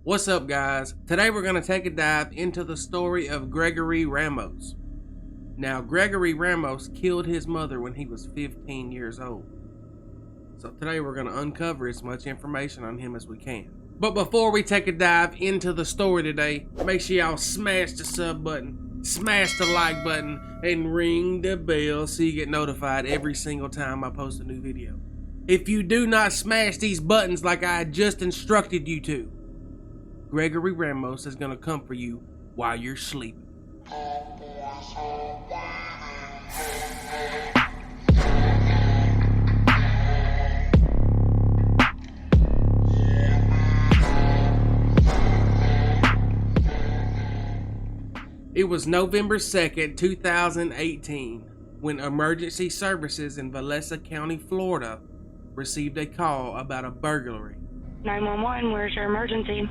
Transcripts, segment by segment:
What's up, guys? Today we're going to take a dive into the story of Gregory Ramos. Now, Gregory Ramos killed his mother when he was 15 years old. So today we're going to uncover as much information on him as we can. But before we take a dive into the story today, make sure y'all smash the sub button, smash the like button, and ring the bell so you get notified every single time I post a new video. If you do not smash these buttons like I just instructed you to, Gregory Ramos is going to come for you while you're sleeping. It was November 2nd, 2018, when emergency services in Valesa County, Florida, received a call about a burglary. 911, where's your emergency?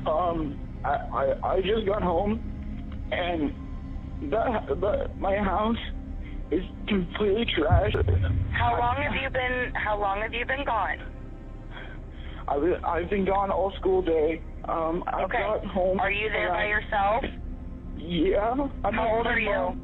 I just got home, and my house is completely trashed. How long have you been gone? I've been gone all school day. I got home. Are you there by yourself? Yeah. How old are you?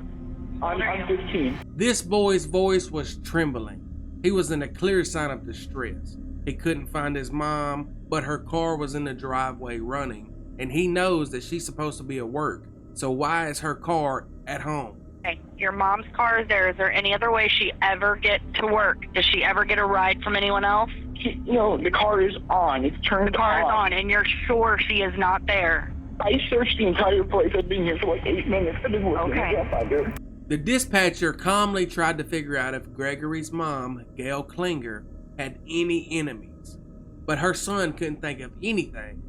I'm 15. This boy's voice was trembling. He was in a clear sign of distress. He couldn't find his mom, but her car was in the driveway running, and he knows that she's supposed to be at work. So why is her car at home? Okay, your mom's car is there. Is there any other way she ever get to work? Does she ever get a ride from anyone else? No, the car is on. It's turned on. The car is on, and you're sure she is not there? I searched the entire place. I've been here for like 8 minutes. I've been working. Okay. The dispatcher calmly tried to figure out if Gregory's mom, Gail Klinger, had any enemies, but her son couldn't think of anything.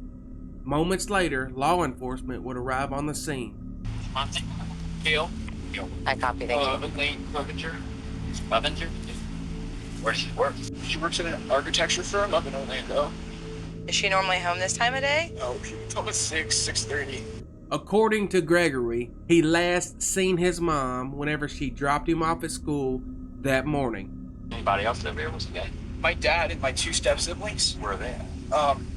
Moments later, law enforcement would arrive on the scene. Gail. I copy, thank you. Levenger? Where does she work? She works at an architecture firm up in Orlando. Is she normally home this time of day? Oh, she gets home at 6:30. According to Gregory, he last seen his mom whenever she dropped him off at school that morning. Anybody else live there? Was the guy? My dad and my 2 step-siblings. Where are they at?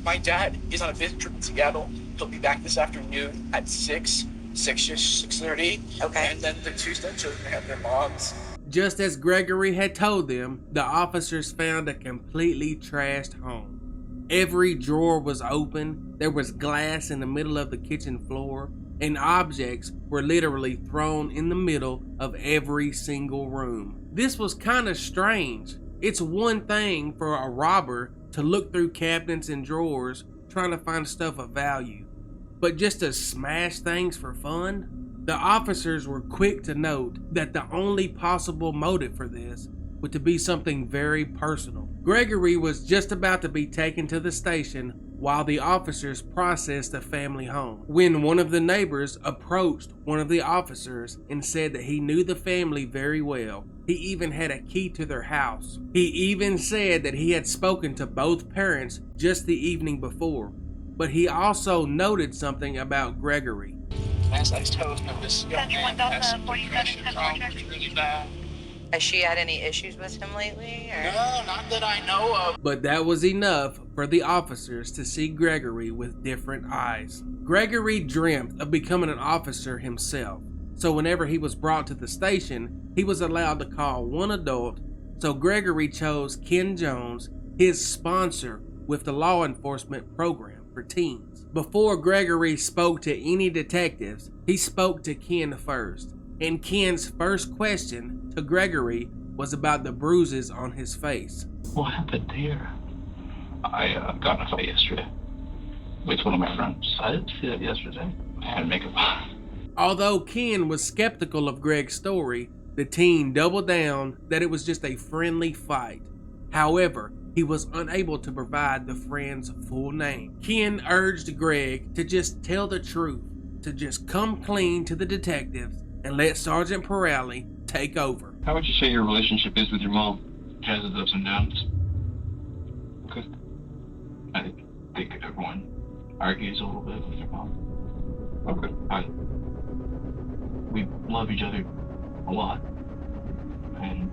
My dad is on a business trip in Seattle. He'll be back this afternoon at 6:30. Okay. And then the 2 stepchildren have their moms. Just as Gregory had told them, the officers found a completely trashed home. Every drawer was open, there was glass in the middle of the kitchen floor, and objects were literally thrown in the middle of every single room. This was kind of strange. It's one thing for a robber to look through cabinets and drawers trying to find stuff of value, but just to smash things for fun? The officers were quick to note that the only possible motive for this was to be something very personal. Gregory was just about to be taken to the station while the officers processed the family home, when one of the neighbors approached one of the officers and said that he knew the family very well. He even had a key to their house. He even said that he had spoken to both parents just the evening before, but he also noted something about Gregory. As I told him, this young man has some depression problems really bad. Has she had any issues with him lately? Or? No, not that I know of. But that was enough for the officers to see Gregory with different eyes. Gregory dreamt of becoming an officer himself, so whenever he was brought to the station, he was allowed to call one adult, so Gregory chose Ken Jones, his sponsor with the law enforcement program for teens. Before Gregory spoke to any detectives, he spoke to Ken first, and Ken's first question to Gregory was about the bruises on his face. What happened here? I got in a fight yesterday with one of my friends. I didn't see that yesterday. I had makeup on. Although Ken was skeptical of Greg's story, the teen doubled down that it was just a friendly fight. However, he was unable to provide the friend's full name. Ken urged Greg to just tell the truth, to just come clean to the detectives and let Sergeant Pirelli take over. How would you say your relationship is with your mom? It has its ups and downs. Okay. I think everyone argues a little bit with their mom. Okay. We love each other a lot. And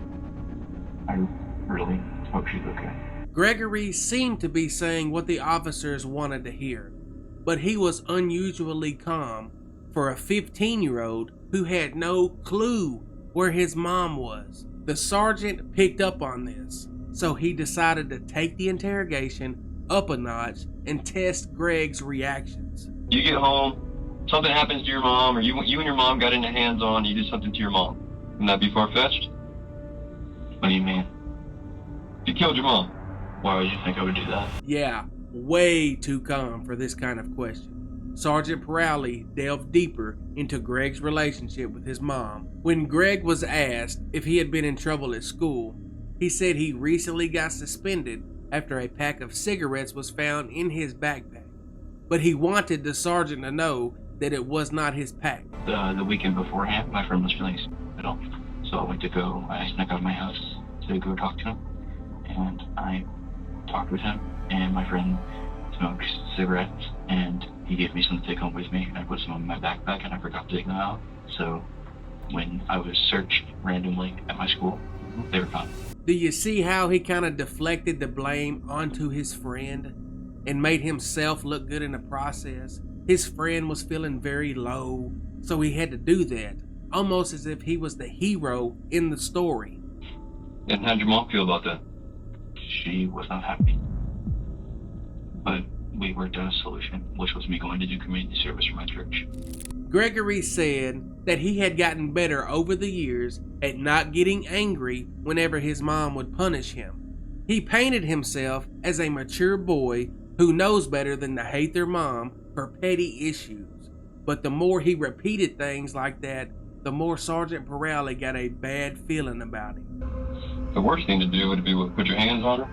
I really hope she's okay. Gregory seemed to be saying what the officers wanted to hear, but he was unusually calm for a 15-year-old who had no clue where his mom was. The sergeant picked up on this, so he decided to take the interrogation up a notch and test Greg's reactions. You get home, something happens to your mom, or you and your mom got into hands-on, you did something to your mom. Wouldn't that be far-fetched? What do you mean? You killed your mom. Why would you think I would do that? Yeah, way too calm for this kind of question. Sergeant Perrelli delved deeper into Greg's relationship with his mom. When Greg was asked if he had been in trouble at school, he said he recently got suspended after a pack of cigarettes was found in his backpack. But he wanted the sergeant to know that it was not his pack. The weekend beforehand, my friend was feeling ill, so I snuck out of my house to go talk to him, and I talked with him, and my friend smoked cigarettes, and he gave me some to take home with me. I put some in my backpack, and I forgot to take them out, so when I was searched randomly at my school, they were gone. Do you see how he kind of deflected the blame onto his friend and made himself look good in the process? His friend was feeling very low, so he had to do that, almost as if he was the hero in the story. And how'd your mom feel about that? She was not happy. But we worked out a solution, which was me going to do community service for my church. Gregory said that he had gotten better over the years at not getting angry whenever his mom would punish him. He painted himself as a mature boy who knows better than to hate their mom for petty issues. But the more he repeated things like that, the more Sergeant Perrelli got a bad feeling about him. The worst thing to do would be put your hands on her.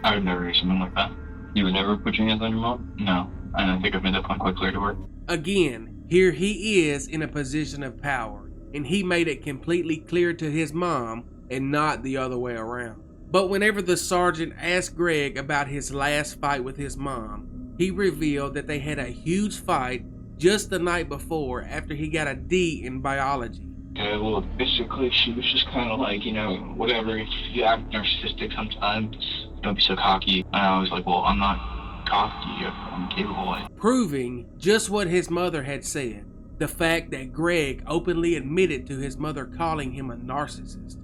I would never do something like that. You would never put your hands on your mom? No. And I think I've made that point quite clear to her. Again, here he is in a position of power, and he made it completely clear to his mom and not the other way around. But whenever the sergeant asked Greg about his last fight with his mom, he revealed that they had a huge fight just the night before after he got a D in biology. Yeah, well, basically, she was just kind of like, whatever, if you act narcissistic sometimes, don't be so cocky. And I was like, well, I'm not cocky, I'm capable. Proving just what his mother had said, the fact that Greg openly admitted to his mother calling him a narcissist.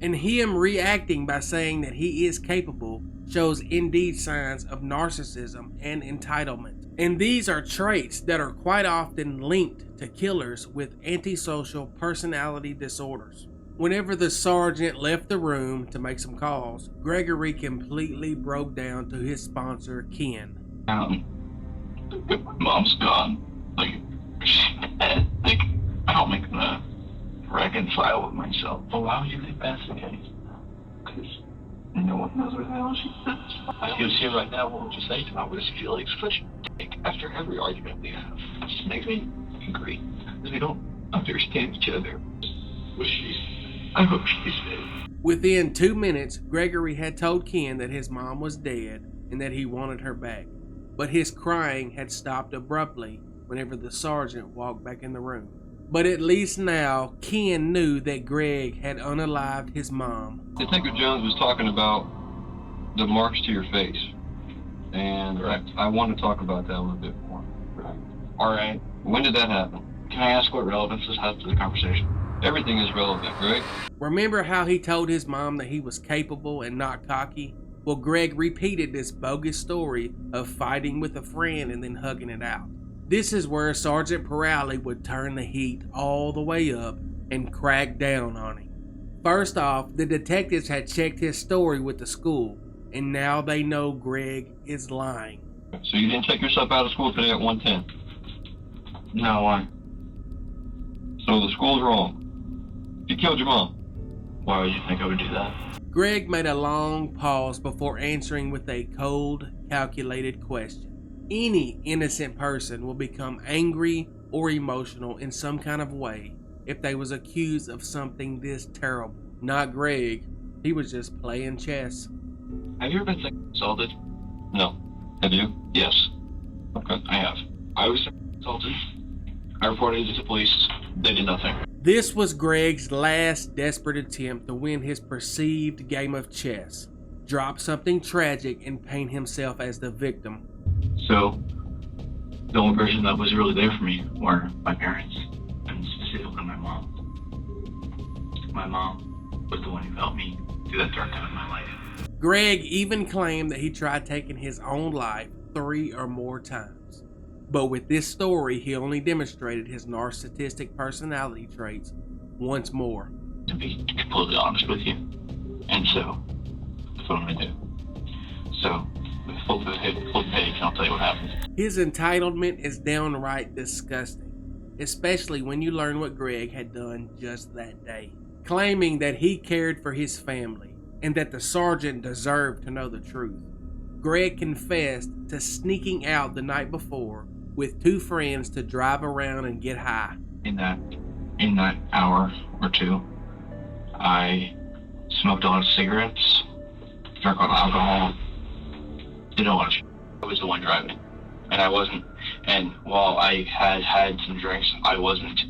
And him reacting by saying that he is capable shows indeed signs of narcissism and entitlement. And these are traits that are quite often linked to killers with antisocial personality disorders. Whenever the sergeant left the room to make some calls, Gregory completely broke down to his sponsor, Ken. My mom's gone. I don't make the reconcile with myself. Well, why would you think that's the case? Because no one knows where the hell she is. If he was here right now, what would you say to him? I would just feel like such a dick after every argument we have. It just makes me angry because we don't understand each other. I hope she's dead. Within 2 minutes, Gregory had told Ken that his mom was dead and that he wanted her back. But his crying had stopped abruptly whenever the sergeant walked back in the room. But at least now, Ken knew that Greg had unalived his mom. Detective Jones was talking about the marks to your face. And I want to talk about that a little bit more. Right. All right. When did that happen? Can I ask what relevance this has to the conversation? Everything is relevant, Greg. Remember how he told his mom that he was capable and not cocky? Well, Greg repeated this bogus story of fighting with a friend and then hugging it out. This is where Sergeant Perrelli would turn the heat all the way up and crack down on him. First off, the detectives had checked his story with the school, and now they know Greg is lying. So you didn't take yourself out of school today at 1:10? No, why? So the school's wrong. You killed your mom. Why would you think I would do that? Greg made a long pause before answering with a cold, calculated question. Any innocent person will become angry or emotional in some kind of way if they was accused of something this terrible. Not Greg. He was just playing chess. Have you ever been sexually assaulted? No. Have you? Yes. Okay, I have. I was sexually assaulted. I reported it to the police. They did nothing. This was Greg's last desperate attempt to win his perceived game of chess. drop something tragic, and paint himself as the victim. So, the only person that was really there for me were my parents, and specifically my mom. My mom was the one who helped me through that dark time in my life. Greg even claimed that he tried taking his own life 3 or more times. But with this story, he only demonstrated his narcissistic personality traits once more. To be completely honest with you. And so, that's what I'm gonna do. So, flip the page and I'll tell you what happens. His entitlement is downright disgusting, especially when you learn what Greg had done just that day. Claiming that he cared for his family and that the sergeant deserved to know the truth. Greg confessed to sneaking out the night before with 2 friends to drive around and get high. In that hour or 2, I smoked a lot of cigarettes, drank a lot of alcohol, didn't know what I was the one driving. And I wasn't, and while I had some drinks, I wasn't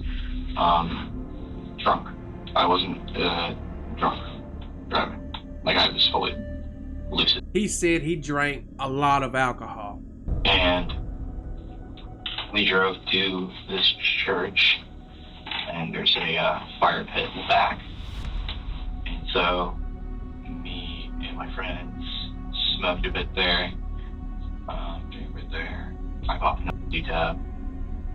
drunk. I wasn't drunk driving. Like, I was fully lucid. He said he drank a lot of alcohol. And we drove to this church, and there's a fire pit in the back. And so, me and my friends smoked a bit there, drank a bit there. I popped an D-tab,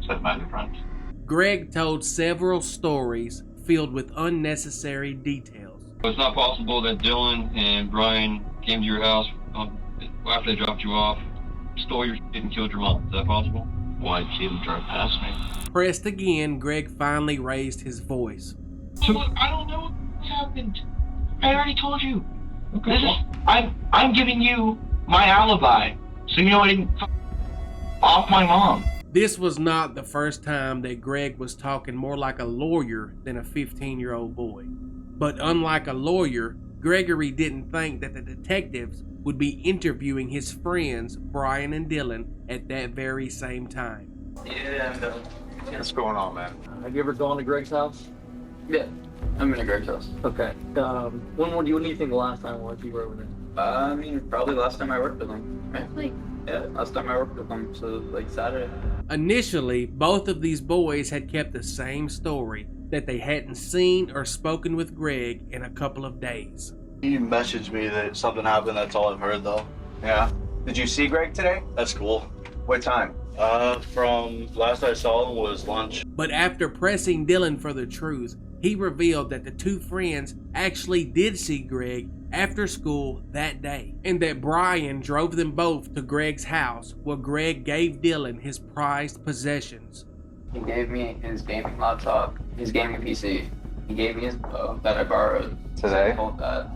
set by the front. Greg told several stories filled with unnecessary details. It's not possible that Dylan and Brian came to your house after they dropped you off, stole your shit and killed your mom. Is that possible? Why'd she even drive past me? Pressed again, Greg finally raised his voice. So, I don't know what happened. I already told you. Okay. I'm giving you my alibi, so you know I didn't off my mom. This was not the first time that Greg was talking more like a lawyer than a 15-year-old boy. But unlike a lawyer, Gregory didn't think that the detectives would be interviewing his friends, Brian and Dylan, at that very same time. Yeah, what's going on, man? Have you ever gone to Greg's house? Yeah, I'm in a Greg's house. Okay. When do you think the last time was you were over there? I mean, probably last time I worked with him. Right? Yeah, last time I worked with him, so like Saturday. Initially, both of these boys had kept the same story, that they hadn't seen or spoken with Greg in a couple of days. You messaged me that something happened, that's all I've heard though. Yeah. Did you see Greg today? That's cool. What time? From last I saw him was lunch. But after pressing Dylan for the truth, he revealed that the 2 friends actually did see Greg after school that day, and that Brian drove them both to Greg's house where Greg gave Dylan his prized possessions. He gave me his gaming laptop, his gaming PC. He gave me his bow that I borrowed Today?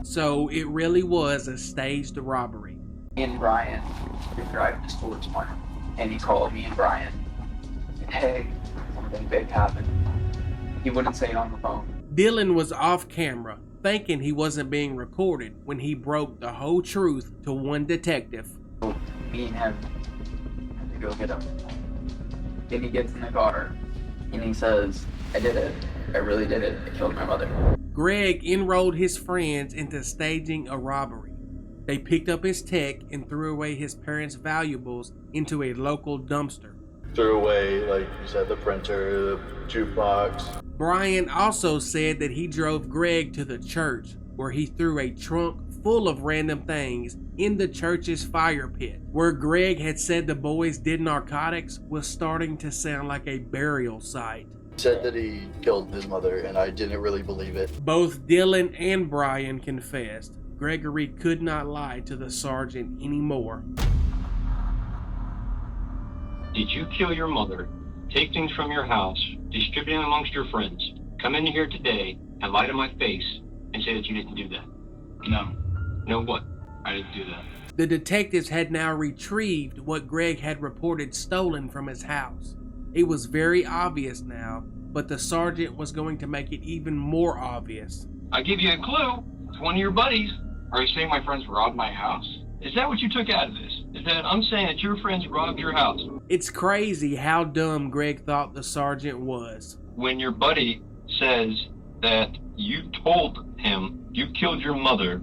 So it really was a staged robbery. Me and Brian were driving to school this morning, and he called me and Brian. And, hey, something big happened. He wouldn't say it on the phone. Dylan was off camera, thinking he wasn't being recorded when he broke the whole truth to one detective. So me and him had to go get him. Then he gets in the car, and he says, I did it. I really did it. I killed my mother. Greg enrolled his friends into staging a robbery. They picked up his tech and threw away his parents' valuables into a local dumpster. Threw away, like you said, the printer, the jukebox. Brian also said that he drove Greg to the church, where he threw a trunk full of random things in the church's fire pit. Where Greg had said the boys did narcotics was starting to sound like a burial site. He said that he killed his mother, and I didn't really believe it. Both Dylan and Brian confessed. Gregory could not lie to the sergeant anymore. Did you kill your mother, take things from your house, distribute them amongst your friends, come in here today and lie to my face and say that you didn't do that? No. No what? I didn't do that. The detectives had now retrieved what Greg had reported stolen from his house. It was very obvious now, but the sergeant was going to make it even more obvious. I give you a clue. It's one of your buddies. Are you saying my friends robbed my house? Is that what you took out of this? Is that I'm saying that your friends robbed your house? It's crazy how dumb Greg thought the sergeant was. When your buddy says that you told him you killed your mother,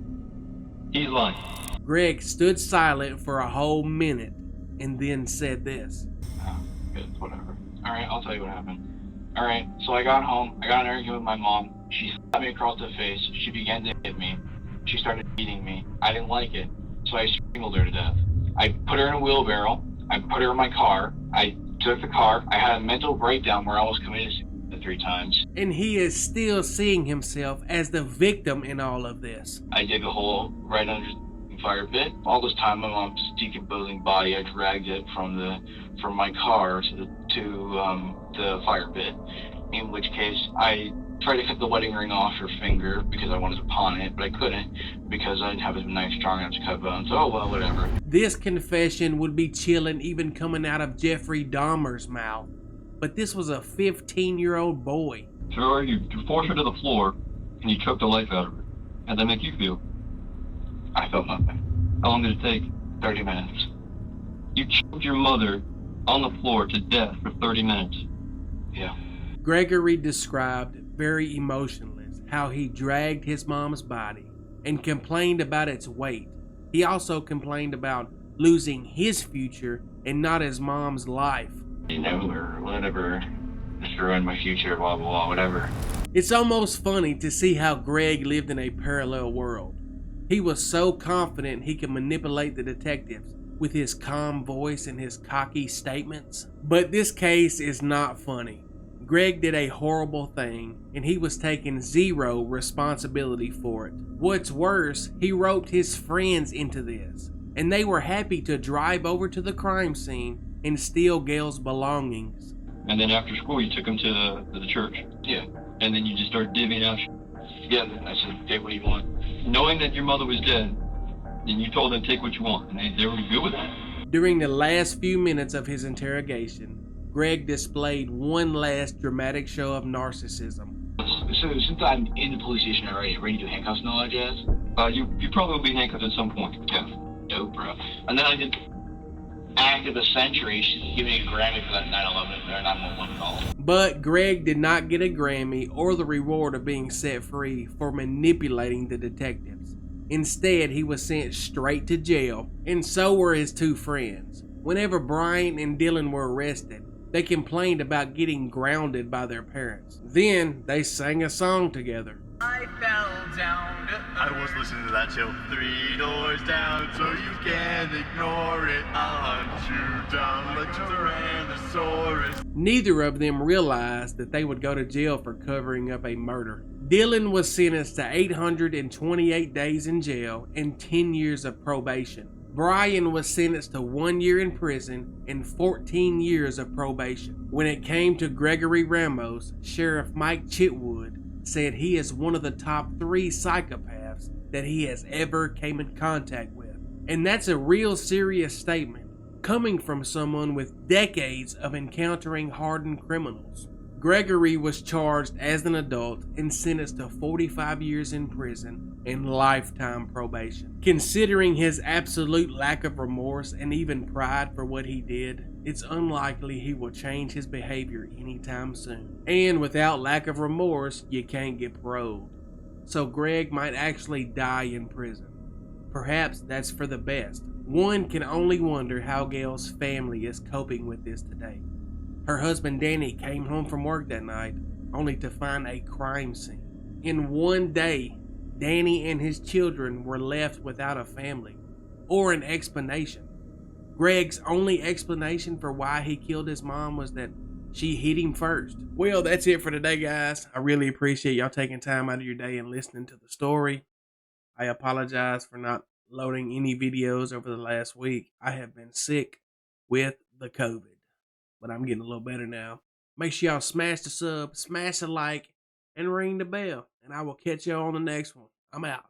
He's lying. Greg stood silent for a whole minute and then said this. Oh, good, whatever. Alright, I'll tell you what happened. Alright, so I got home, I got in an argument with my mom. She slapped me across the face. She began to hit me. She started beating me. I didn't like it, so I strangled her to death. I put her in a wheelbarrow. I put her in my car. I took the car. I had a mental breakdown where I almost committed suicide 3 times. And he is still seeing himself as the victim in all of this. I dig a hole right under the fire pit. All this time, my mom's decomposing body, I dragged it from my car to the fire pit. In which case, I tried to cut the wedding ring off her finger because I wanted to pawn it, but I couldn't because I didn't have a knife strong enough to cut bones. Oh well, whatever. This confession would be chilling even coming out of Jeffrey Dahmer's mouth. But this was a 15-year-old boy. Sure, you forced her to the floor, and you choked the life out of her. How'd that make you feel? I felt nothing. How long did it take? 30 minutes. You choked your mother on the floor to death for 30 minutes. Yeah. Gregory described very emotionless how he dragged his mom's body and complained about its weight. He also complained about losing his future and not his mom's life. You know, or whatever. Destroying my future, blah, blah, blah, whatever. It's almost funny to see how Greg lived in a parallel world. He was so confident he could manipulate the detectives with his calm voice and his cocky statements. But this case is not funny. Greg did a horrible thing, and he was taking zero responsibility for it. What's worse, he roped his friends into this, and they were happy to drive over to the crime scene and steal Gail's belongings. And then after school, you took him to the church. Yeah. And then you just started divvying out. Yeah, I said, take what you want. Knowing that your mother was dead, then you told them take what you want, and they were good with it. During the last few minutes of his interrogation, Greg displayed one last dramatic show of narcissism. So since I'm in the police station already, ready to do handcuffs and all that jazz? You probably will be handcuffed at some point. Yeah. Dope, bro. And then I did Act of the Century. She's giving me a Grammy for that 9/11 or 911 call. But Greg did not get a Grammy or the reward of being set free for manipulating the detectives. Instead, he was sent straight to jail, and so were his 2 friends. Whenever Brian and Dylan were arrested, they complained about getting grounded by their parents. Then they sang a song together. I fell down. I was listening to that show. 3 doors down, so you can't ignore it. I'll hunt you down like a Tyrannosaurus. Neither of them realized that they would go to jail for covering up a murder. Dylan was sentenced to 828 days in jail and 10 years of probation. Brian was sentenced to 1 year in prison and 14 years of probation. When it came to Gregory Ramos, Sheriff Mike Chitwood said he is one of the top 3 psychopaths that he has ever came in contact with. And that's a real serious statement, coming from someone with decades of encountering hardened criminals. Gregory was charged as an adult and sentenced to 45 years in prison and lifetime probation. Considering his absolute lack of remorse and even pride for what he did, it's unlikely he will change his behavior anytime soon. And without lack of remorse, you can't get paroled. So Greg might actually die in prison. Perhaps that's for the best. One can only wonder how Gail's family is coping with this today. Her husband Danny came home from work that night only to find a crime scene. In one day, Danny and his children were left without a family or an explanation. Greg's only explanation for why he killed his mom was that she hit him first. Well, that's it for today, guys. I really appreciate y'all taking time out of your day and listening to the story. I apologize for not loading any videos over the last week. I have been sick with the COVID, but I'm getting a little better now. Make sure y'all smash the sub, smash the like, and ring the bell. And I will catch y'all on the next one. I'm out.